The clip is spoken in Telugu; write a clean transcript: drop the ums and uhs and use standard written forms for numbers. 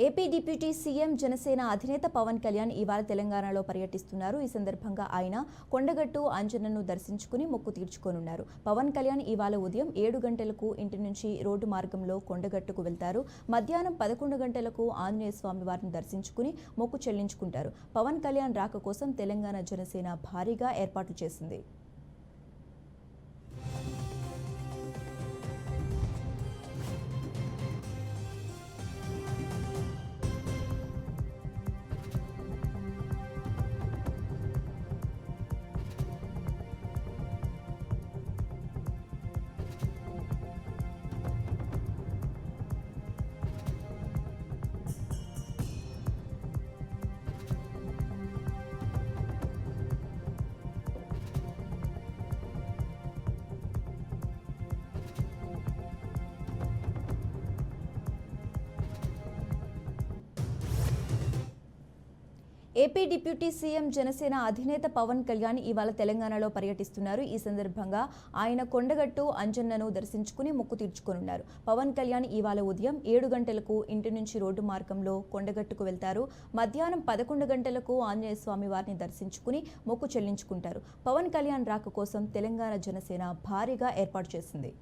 ఏపీ డిప్యూటీ సీఎం జనసేన అధినేత పవన్ కళ్యాణ్ ఇవాళ తెలంగాణలో పర్యటిస్తున్నారు. ఈ సందర్భంగా ఆయన కొండగట్టు అంజన్నను దర్శించుకుని మొక్కు తీర్చుకోనున్నారు. పవన్ కళ్యాణ్ ఇవాళ ఉదయం 7 గంటలకు ఇంటి నుంచి రోడ్డు మార్గంలో కొండగట్టుకు వెళ్తారు. మధ్యాహ్నం 11 గంటలకు ఆంజనేయ స్వామి వారిని దర్శించుకుని మొక్కు చెల్లించుకుంటారు. పవన్ కళ్యాణ్ రాక కోసం తెలంగాణ జనసేన భారీగా ఏర్పాట్లు చేసింది. ఏపీ డిప్యూటీ సీఎం జనసేన అధినేత పవన్ కళ్యాణ్ ఇవాళ తెలంగాణలో పర్యటిస్తున్నారు. ఈ సందర్భంగా ఆయన కొండగట్టు అంజన్నను దర్శించుకుని మొక్కు తీర్చుకోనున్నారు. పవన్ కళ్యాణ్ ఇవాళ ఉదయం 7 గంటలకు ఇంటి నుంచి రోడ్డు మార్గంలో కొండగట్టుకు వెళ్తారు. మధ్యాహ్నం 11 గంటలకు ఆంజనేయ స్వామి వారిని దర్శించుకుని మొక్కు చెల్లించుకుంటారు. పవన్ కళ్యాణ్ రాక కోసం తెలంగాణ జనసేన భారీగా ఏర్పాటు చేసింది.